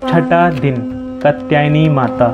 छठा दिन कात्यायनी माता।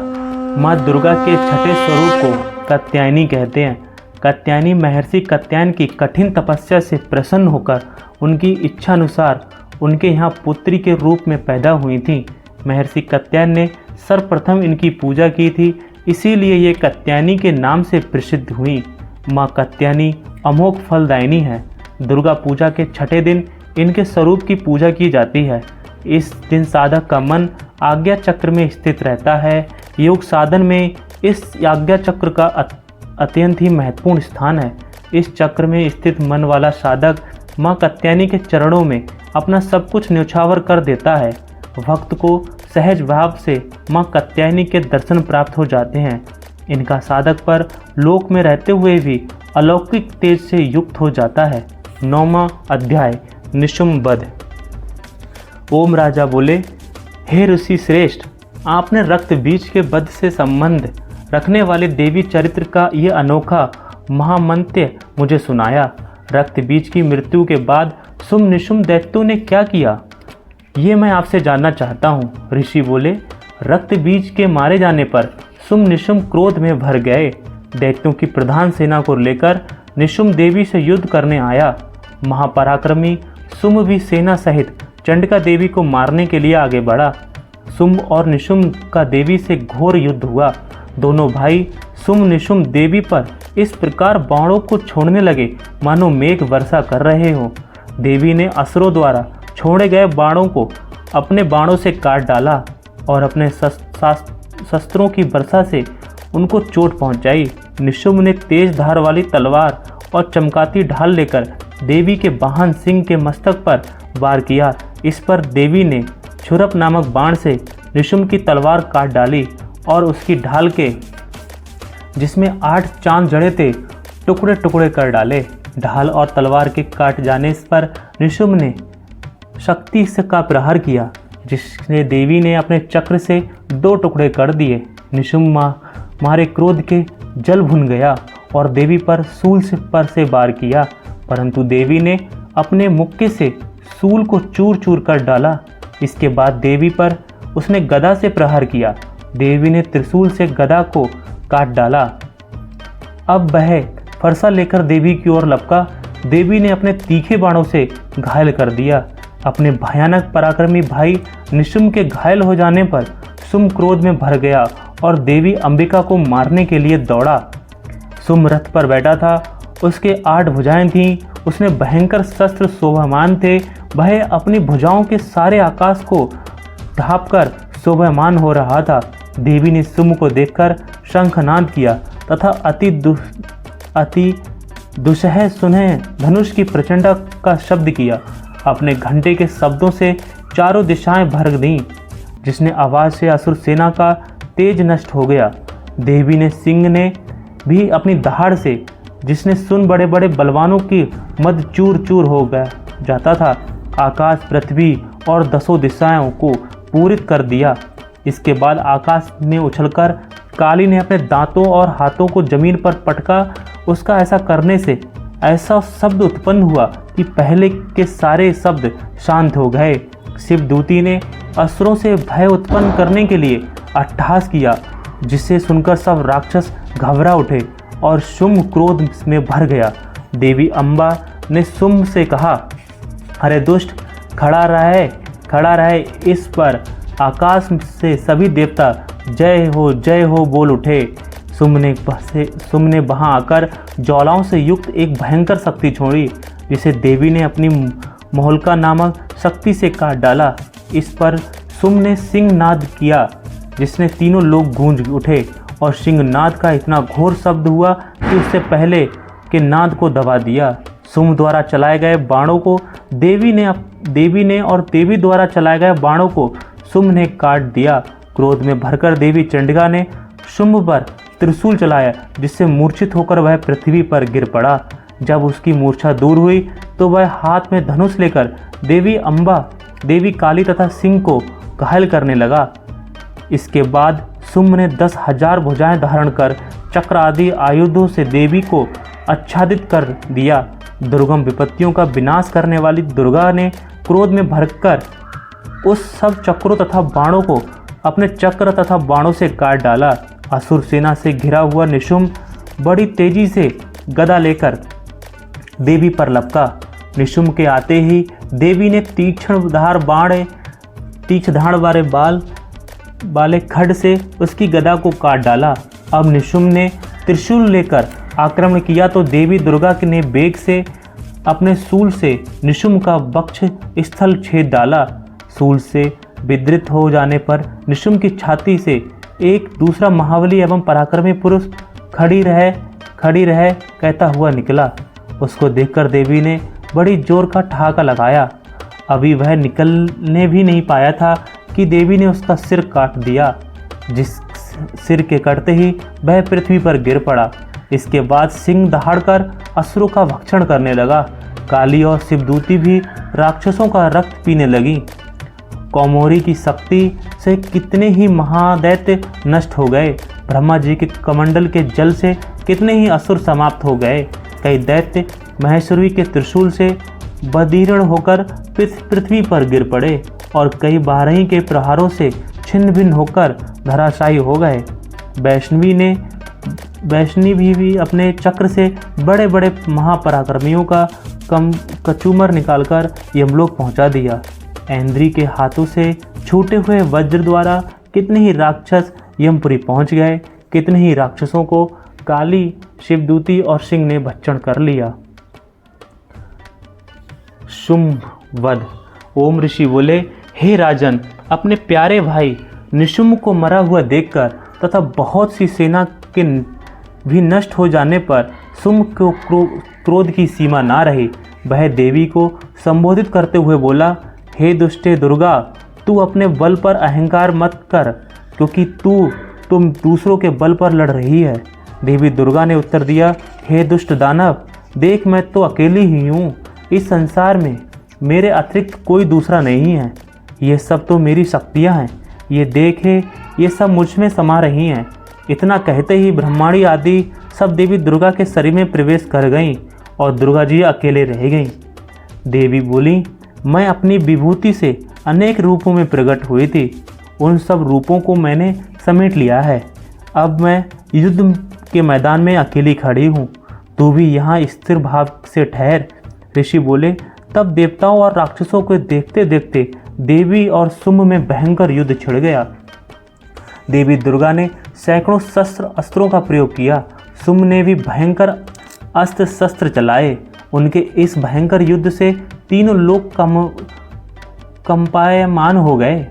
माँ दुर्गा के छठे स्वरूप को कात्यायनी कहते हैं। कात्यायनी महर्षि कात्यायन की कठिन तपस्या से प्रसन्न होकर उनकी इच्छा अनुसार उनके यहाँ पुत्री के रूप में पैदा हुई थी। महर्षि कात्यायन ने सर्वप्रथम इनकी पूजा की थी, इसीलिए ये कात्यायनी के नाम से प्रसिद्ध हुई। माँ कात्यायनी अमोघ फलदायिनी है। दुर्गा पूजा के छठे दिन इनके स्वरूप की पूजा की जाती है। इस दिन साधक का मन आज्ञा चक्र में स्थित रहता है। योग साधन में इस आज्ञा चक्र का अत्यंत ही महत्वपूर्ण स्थान है। इस चक्र में स्थित मन वाला साधक माँ कात्यायनी के चरणों में अपना सब कुछ न्यौछावर कर देता है। भक्त को सहज भाव से माँ कात्यायनी के दर्शन प्राप्त हो जाते हैं। इनका साधक पर लोक में रहते हुए भी अलौकिक तेज से युक्त हो जाता है। 9वां अध्याय निशुम्भ वध। ओम राजा बोले, हे ऋषि श्रेष्ठ, आपने रक्त बीज के वध से संबंध रखने वाले देवी चरित्र का ये अनोखा महामंत्र मुझे सुनाया। रक्त बीज की मृत्यु के बाद शुंभ निशुम्भ दैत्यों ने क्या किया, ये मैं आपसे जानना चाहता हूँ। ऋषि बोले, रक्त बीज के मारे जाने पर शुंभ निशुम्भ क्रोध में भर गए। दैत्यों की प्रधान सेना को लेकर निशुम्भ देवी से युद्ध करने आया। महापराक्रमी शुंभ भी सेना सहित चंडिका देवी को मारने के लिए आगे बढ़ा। शुंभ और निशुम्भ का देवी से घोर युद्ध हुआ। दोनों भाई शुंभ निशुम्भ देवी पर इस प्रकार बाणों को छोड़ने लगे मानो मेघ वर्षा कर रहे हो। देवी ने असुरों द्वारा छोड़े गए बाणों को अपने बाणों से काट डाला और अपने शस्त्रों की वर्षा से उनको चोट पहुंचाई। निशुम्भ ने तेज धार वाली तलवार और चमकाती ढाल लेकर देवी के वाहन सिंह के मस्तक पर वार किया। इस पर देवी ने छुरप नामक बाण से निशुम्भ की तलवार काट डाली और उसकी ढाल के, जिसमें 8 चांद जड़े थे, टुकड़े टुकड़े कर डाले। ढाल और तलवार के काट जाने पर निशुम्भ ने शक्ति से का प्रहार किया, जिसने देवी ने अपने चक्र से 2 टुकड़े कर दिए। निशुम्भ मारे क्रोध के जल भुन गया और देवी पर सूल से वार किया, परंतु देवी ने अपने मुक्के से सूल को चूर चूर कर डाला। इसके बाद देवी पर उसने गदा से प्रहार किया। देवी ने त्रिशूल से गदा को काट डाला। अब वह फरसा लेकर देवी की ओर लपका। देवी ने अपने तीखे बाणों से घायल कर दिया। अपने भयानक पराक्रमी भाई निशुम्भ के घायल हो जाने पर शुंभ क्रोध में भर गया और देवी अंबिका को मारने के लिए दौड़ा। शुंभ रथ पर बैठा था, उसके 8 भुजाएं थीं, उसने भयंकर शस्त्र शोभामान थे। वह अपनी भुजाओं के सारे आकाश को ढांपकर शोभामान हो रहा था। देवी ने शुंभ को देखकर शंखनाद किया तथा अति दुसह सुनह धनुष की प्रचंड का शब्द किया। अपने घंटे के शब्दों से चारों दिशाएं भर दीं, जिसने आवाज से असुर सेना का तेज नष्ट हो गया। देवी ने सिंह ने भी अपनी दहाड़ से, जिसने सुन बड़े बड़े बलवानों की मद चूर चूर हो गया जाता था, आकाश, पृथ्वी और 10 दिशाओं को पूरित कर दिया। इसके बाद आकाश में उछलकर काली ने अपने दांतों और हाथों को जमीन पर पटका। उसका ऐसा करने से ऐसा शब्द उत्पन्न हुआ कि पहले के सारे शब्द शांत हो गए। शिवदूती ने असुरों से भय उत्पन्न करने के लिए अट्टहास किया, जिसे सुनकर सब राक्षस घबरा उठे और शुंभ क्रोध में भर गया। देवी अम्बा ने शुंभ से कहा, अरे दुष्ट, खड़ा रहे। इस पर आकाश से सभी देवता जय हो बोल उठे। शुंभ ने वहां आकर ज्वालाओं से युक्त एक भयंकर शक्ति छोड़ी, जिसे देवी ने अपनी मोहल्का नामक शक्ति से काट डाला। इस पर शुंभ ने सिंहनाद किया, जिसने तीनों लोग गूंज उठे और सिंहनाद का इतना घोर शब्द हुआ कि उससे पहले के नाद को दबा दिया। शुंभ द्वारा चलाए गए बाणों को देवी ने और देवी द्वारा चलाए गए बाणों को शुंभ ने काट दिया। क्रोध में भरकर देवी चंडिका ने शुंभ पर त्रिशूल चलाया, जिससे मूर्छित होकर वह पृथ्वी पर गिर पड़ा। जब उसकी मूर्छा दूर हुई तो वह हाथ में धनुष लेकर देवी अम्बा, देवी काली तथा सिंह को घायल करने लगा। इसके बाद शुंभ ने 10,000 भुजाएं धारण कर चक्र आदि आयुधों से देवी को आच्छादित कर दिया। दुर्गम विपत्तियों का विनाश करने वाली दुर्गा ने क्रोध में भरकर उस सब चक्रों तथा बाणों को अपने चक्र तथा बाणों से काट डाला। असुर सेना से घिरा हुआ निशुम्भ बड़ी तेजी से गदा लेकर देवी पर लपका। निशुम्भ के आते ही देवी ने तीक्ष्ण धार वाले वाले खड्ग से उसकी गदा को काट डाला। अब निशुम्भ ने त्रिशूल लेकर आक्रमण किया तो देवी दुर्गा ने वेग से अपने शूल से निशुम्भ का वक्ष स्थल छेद डाला। शूल से विद्रित हो जाने पर निशुम्भ की छाती से एक दूसरा महाबली एवं पराक्रमी पुरुष खड़ी रहे कहता हुआ निकला। उसको देखकर देवी ने बड़ी जोर का ठहाका लगाया। अभी वह निकलने भी नहीं पाया था कि देवी ने उसका सिर काट दिया। जिस सिर के कटते ही वह पृथ्वी पर गिर पड़ा। इसके बाद सिंह दहाड़कर असुरों का भक्षण करने लगा। काली और शिवदूती भी राक्षसों का रक्त पीने लगी। कौमोरी की शक्ति से कितने ही महादैत्य नष्ट हो गए। ब्रह्मा जी के कमंडल के जल से कितने ही असुर समाप्त हो गए। कई दैत्य महेश्वरी के त्रिशूल से बदीर्ण होकर पृथ्वी पर गिर पड़े और कई बारही के प्रहारों से छिन्न भिन्न होकर धराशायी हो गए। वैष्णवी भी अपने चक्र से बड़े बड़े महापराक्रमियों का कचूमर निकालकर यमलोक पहुंचा दिया। ऐन्द्री के हाथों से छूटे हुए वज्र द्वारा कितने ही राक्षस यमपुरी पहुंच गए। कितने ही राक्षसों को काली, शिवदूती और सिंह ने भक्षण कर लिया। शुंभ वध। ओम ऋषि बोले, हे राजन, अपने प्यारे भाई निशुम्भ को मरा हुआ देखकर तथा बहुत सी सेना के भी नष्ट हो जाने पर शुंभ को क्रोध की सीमा ना रही। वह देवी को संबोधित करते हुए बोला, हे दुष्टे दुर्गा, तू अपने बल पर अहंकार मत कर, क्योंकि तुम दूसरों के बल पर लड़ रही है। देवी दुर्गा ने उत्तर दिया, हे दुष्ट दानव, देख मैं तो अकेली ही हूँ। इस संसार में मेरे अतिरिक्त कोई दूसरा नहीं है। ये सब तो मेरी शक्तियाँ हैं। ये देखे, ये सब मुझ में समा रही हैं। इतना कहते ही ब्रह्माणी आदि सब देवी दुर्गा के शरीर में प्रवेश कर गईं और दुर्गा जी अकेले रह गईं। देवी बोली, मैं अपनी विभूति से अनेक रूपों में प्रकट हुई थी। उन सब रूपों को मैंने समेट लिया है। अब मैं युद्ध के मैदान में अकेली खड़ी हूँ। तू भी यहाँ स्थिर भाव से ठहर। ऋषि बोले, तब देवताओं और राक्षसों को देखते देखते देवी और शुंभ में भयंकर युद्ध छिड़ गया। देवी दुर्गा ने सैकड़ों अस्त्रों का प्रयोग किया। शुंभ ने भी भयंकर अस्त्र शस्त्र चलाए। उनके इस भयंकर युद्ध से तीनों लोग कंपायमान हो गए।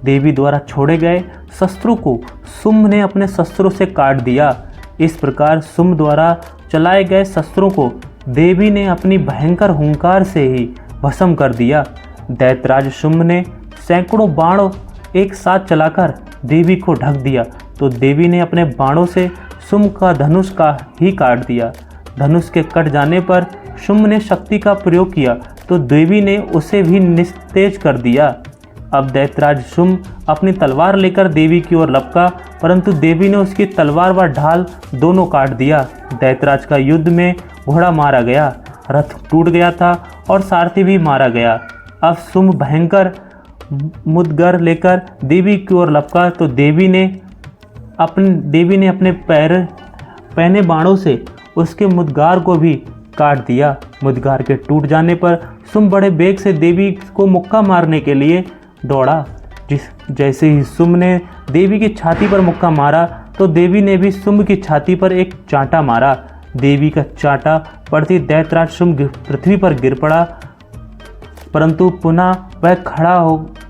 देवी द्वारा छोड़े गए शस्त्रों को शुंभ ने अपने शस्त्रों से काट दिया। इस प्रकार शुंभ द्वारा चलाए गए शस्त्रों को देवी ने अपनी भयंकर हुंकार से ही भस्म कर दिया। दैत्यराज शुंभ ने सैकड़ों बाण एक साथ चलाकर देवी को ढक दिया तो देवी ने अपने बाणों से शुंभ का धनुष का ही काट दिया। धनुष के कट जाने पर शुंभ ने शक्ति का प्रयोग किया तो देवी ने उसे भी निस्तेज कर दिया। अब दैत्यराज शुंभ अपनी तलवार लेकर देवी की ओर लपका, परंतु देवी ने उसकी तलवार व ढाल दोनों काट दिया। दैत्यराज का युद्ध में घोड़ा मारा गया, रथ टूट गया था और सारथी भी मारा गया। अब शुंभ भयंकर मुदगर लेकर देवी की ओर लपका तो देवी ने अपने पहने बाणों से उसके मुदगार को भी काट दिया। मुदगार के टूट जाने पर शुंभ बड़े बेग से देवी को मुक्का मारने के लिए दौड़ा। जैसे ही शुंभ ने देवी की छाती पर मुक्का मारा तो देवी ने भी शुंभ की छाती पर एक चांटा मारा। देवी का चांटा पड़ती दैत्यराज शुंभ पृथ्वी पर गिर पड़ा, परंतु पुनः वह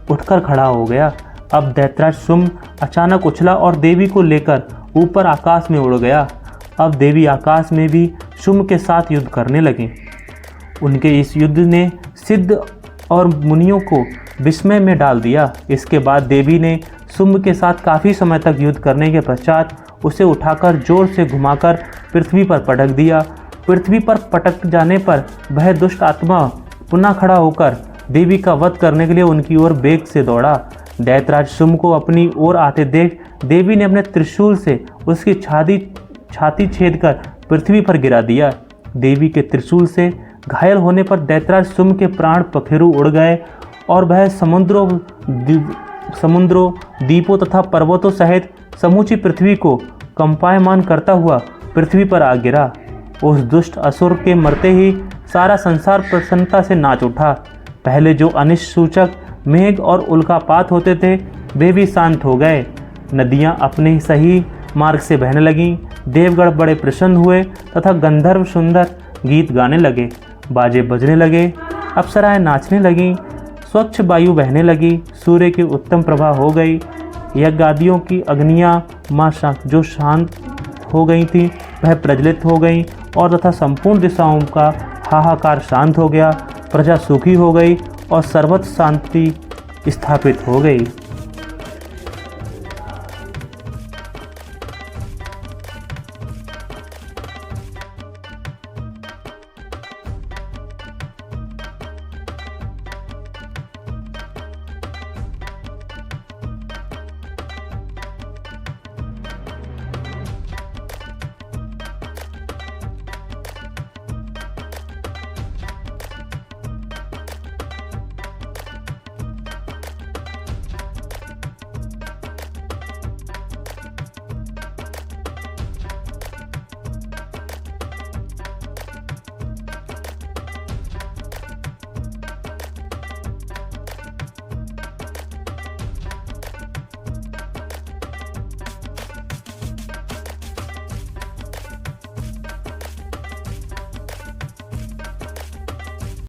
उठकर खड़ा हो गया। अब दैत्यराज शुंभ अचानक उछला और देवी को लेकर ऊपर आकाश में उड़ गया। अब देवी आकाश में भी शुंभ के साथ युद्ध करने लगी। उनके इस युद्ध ने सिद्ध और मुनियों को विस्मय में डाल दिया। इसके बाद देवी ने शुंभ के साथ काफ़ी समय तक युद्ध करने के पश्चात उसे उठाकर जोर से घुमाकर पृथ्वी पर पटक दिया। पृथ्वी पर पटक जाने पर वह दुष्ट आत्मा पुनः खड़ा होकर देवी का वध करने के लिए उनकी ओर वेग से दौड़ा। दैत्यराज शुंभ को अपनी ओर आते देख देवी ने अपने त्रिशूल से उसकी छाती छेद कर पृथ्वी पर गिरा दिया। देवी के त्रिशूल से घायल होने पर दैत्यराज शुंभ के प्राण पखेरु उड़ गए और वह समुद्रों, द्वीपों तथा पर्वतों सहित समूची पृथ्वी को कंपायमान करता हुआ पृथ्वी पर आ गिरा। उस दुष्ट असुर के मरते ही सारा संसार प्रसन्नता से नाच उठा। पहले जो अनिष्ट सूचक मेघ और उल्कापात होते थे वे भी शांत हो गए। नदियां अपने सही मार्ग से बहने लगीं। देवगण बड़े प्रसन्न हुए तथा गंधर्व सुंदर गीत गाने लगे। बाजे बजने लगे, अप्सराएं नाचने लगीं, स्वच्छ वायु बहने लगी, सूर्य की उत्तम प्रभा हो गई। यज्ञादियों की अग्नियां जो शांत हो गई थी वह प्रज्वलित हो गई और तथा संपूर्ण दिशाओं का हाहाकार शांत हो गया। प्रजा सुखी हो गई और सर्वत्र शांति स्थापित हो गई।